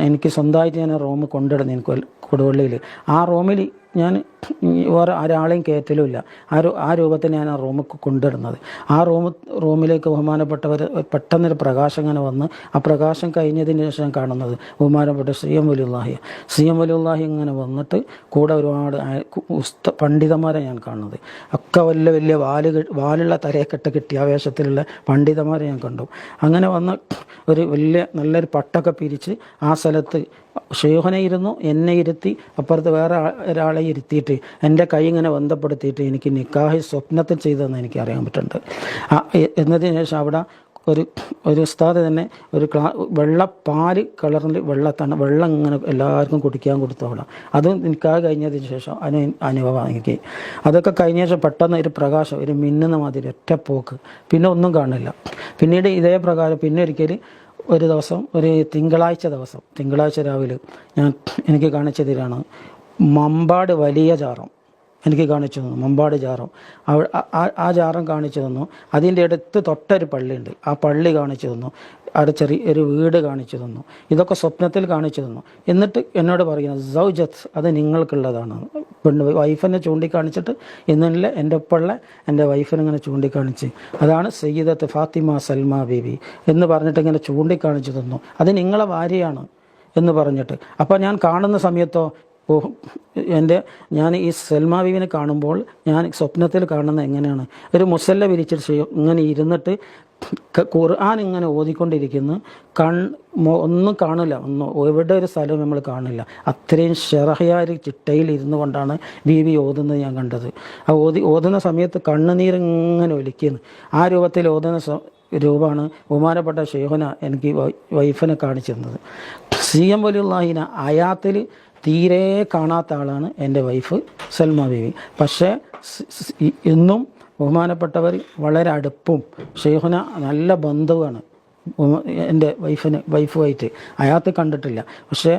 എനിക്ക് സ്വന്തമായിട്ട് ഞാൻ റൂം കൊണ്ടിടുന്നു എനിക്ക് കൊടുവള്ളിയിൽ. ആ റൂമിൽ ഞാൻ വേറെ ഒരാളെയും കയറ്റലുമില്ല. ആ രൂപത്തിൽ ഞാൻ ആ റൂമിൽ കൊണ്ടിടുന്നത്. ആ റൂമിലേക്ക് ബഹുമാനപ്പെട്ടവർ പെട്ടെന്നൊരു പ്രകാശം ഇങ്ങനെ വന്ന് ആ പ്രകാശം കഴിഞ്ഞതിന് ശേഷം കാണുന്നത് ബഹുമാനപ്പെട്ട സി എം വലിയുള്ളാഹി ഇങ്ങനെ വന്നിട്ട് കൂടെ ഒരുപാട് പണ്ഡിതന്മാരെ ഞാൻ കാണുന്നത്. ഒക്കെ വലിയ വലിയ വാലുള്ള തലയെക്കെട്ട് കിട്ടിയ ആവേശത്തിലുള്ള പണ്ഡിതന്മാരെ ഞാൻ കണ്ടു. അങ്ങനെ വന്ന് ഒരു നല്ലൊരു പട്ടൊക്കെ പിരിച്ച് ആ സ്ഥലത്ത് ഷെയ്ഖുനെ ഇരുന്നു, എന്നെ ഇരുത്തി, അപ്പുറത്ത് വേറെ ഒരാളെ ഇരുത്തിയിട്ട് എൻ്റെ കൈ ഇങ്ങനെ ബന്ധപ്പെടുത്തിയിട്ട് എനിക്ക് നിക്കാഹ് സ്വപ്നത്തിൽ ചെയ്തതെന്ന് എനിക്ക് അറിയാൻ പറ്റുന്നുണ്ട്. എന്നതിന് ശേഷം അവിടെ ഒരു ഉസ്താദ് തന്നെ വെള്ളപ്പാല് കളറിൽ വെള്ളം ഇങ്ങനെ എല്ലാവർക്കും കുടിക്കാൻ കൊടുത്തു അവിടെ. അതും നിക്കാഹ് കഴിഞ്ഞതിന് ശേഷം അനുഭവം എനിക്ക്. അതൊക്കെ കഴിഞ്ഞ ശേഷം പെട്ടെന്ന് ഒരു പ്രകാശം, ഒരു മിന്നുന്ന മാതിരി ഒറ്റ പോക്ക്, പിന്നെ ഒന്നും കാണില്ല. പിന്നീട് ഇതേ പ്രകാരം പിന്നെ ഒരിക്കൽ ഒരു ദിവസം, ഒരു തിങ്കളാഴ്ച രാവിലെ എനിക്ക് കാണിച്ചു തരാണ് മമ്പാട് വലിയ ജാറം എനിക്ക് കാണിച്ചു തന്നു. മമ്പാട് ജാറം ആ ജാറം കാണിച്ചു തന്നു. അതിൻ്റെ അടുത്ത് തൊട്ടൊരു പള്ളിയുണ്ട്, ആ പള്ളി കാണിച്ചു തന്നു. അവിടെ ചെറിയൊരു വീട് കാണിച്ചു തന്നു. ഇതൊക്കെ സ്വപ്നത്തിൽ കാണിച്ചു തന്നു. എന്നിട്ട് എന്നോട് പറയുന്നത് സൗജത്ത്, അത് നിങ്ങൾക്കുള്ളതാണ്. വൈഫിനെ ചൂണ്ടിക്കാണിച്ചിട്ട് ഇന്നലെ എൻ്റെ ഒപ്പമുള്ള എൻ്റെ വൈഫിനെ ചൂണ്ടിക്കാണിച്ച്, അതാണ് സയ്യിദത്ത് ഫാത്തിമ സൽമാ ബീബി എന്ന് പറഞ്ഞിട്ട് ഇങ്ങനെ ചൂണ്ടിക്കാണിച്ചു തന്നു. അത് നിങ്ങളെ ഭാര്യയാണ് എന്ന് പറഞ്ഞിട്ട്. അപ്പോൾ ഞാൻ കാണുന്ന സമയത്തോ ഞാൻ ഈ സൽമാ ബീവിനെ കാണുമ്പോൾ ഞാൻ സ്വപ്നത്തിൽ കാണുന്നത് എങ്ങനെയാണ്, ഒരു മുസല്ല വിരിച്ചിട്ട് ഇങ്ങനെ ഇരുന്നിട്ട് ഖുർആൻ ഇങ്ങനെ ഓതിക്കൊണ്ടിരിക്കുന്നു. ഒന്നും കാണില്ല, എവിടെ ഒരു സ്ഥലവും നമ്മൾ കാണില്ല. അത്രയും ഷെറഹയായ ചിട്ടയിൽ ഇരുന്നു കൊണ്ടാണ് ബീവി ഓതുന്നത് ഞാൻ കണ്ടത്. ആ ഓതുന്ന സമയത്ത് കണ്ണുനീരിങ്ങനെ ഒലിക്കുന്നു. ആ രൂപത്തിൽ ഓതുന്ന രൂപമാണ് ബഹുമാനപ്പെട്ട ഷെയ്ഖുന എനിക്ക് വൈഫിനെ കാണിച്ചു തന്നത്. സി എം വലിയുള്ളാഹിനെ അയാത്തിൽ തീരെ കാണാത്ത ആളാണ് എൻ്റെ വൈഫ് സൽമാ ബീവി. പക്ഷേ ഇന്നും ബഹുമാനപ്പെട്ടവർ വളരെ അടുപ്പും ഷെയ്ഖുന നല്ല ബന്ധുവാണ് എൻ്റെ വൈഫുമായിട്ട്. അയാൾക്ക് കണ്ടിട്ടില്ല. പക്ഷേ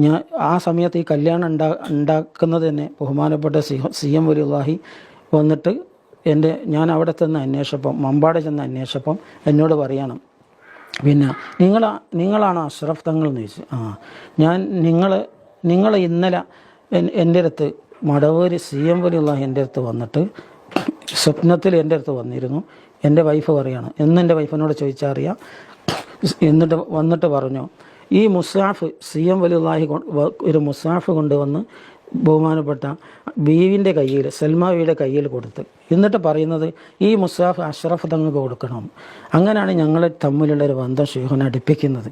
ഞാൻ ആ സമയത്ത് ഈ കല്യാണം ഉണ്ടാക്കുന്നത് തന്നെ ബഹുമാനപ്പെട്ട സി എം വലിയുള്ളാഹി വന്നിട്ട് ഞാൻ അവിടെ മമ്പാട് ചെന്ന് അന്വേഷിച്ചപ്പം എന്നോട് പറയണം, പിന്നെ നിങ്ങളാണ് അഷ്റഫ് തങ്ങൾ എന്ന് ചോദിച്ചു. ഞാൻ നിങ്ങൾ ഇന്നലെ എൻ്റെ അടുത്ത് മടവൂര് സി എം വലിയുള്ളാഹി എൻ്റെ അടുത്ത് വന്നിട്ട് സ്വപ്നത്തിൽ എൻ്റെ അടുത്ത് വന്നിരുന്നു. എൻ്റെ വൈഫ് പറയാണ്, എൻ്റെ വൈഫിനോട് ചോദിച്ചാൽ അറിയാം. വന്നിട്ട് പറഞ്ഞു, ഈ മുസാഫ് സി എം വലിയുള്ളാഹി ഒരു മുസാഫ് കൊണ്ടുവന്ന് ബഹുമാനപ്പെട്ട ബീവിൻ്റെ കയ്യിൽ, സൽമാ ബീവിയുടെ കയ്യിൽ കൊടുത്ത്, എന്നിട്ട് പറയുന്നത് ഈ മുസാഫ് അഷ്റഫ് തങ്ങൾക്ക് കൊടുക്കണം. അങ്ങനെയാണ് ഞങ്ങൾ തമ്മിലുള്ള ഒരു ബന്ധം ഷെയ്ഖുന അടുപ്പിക്കുന്നത്.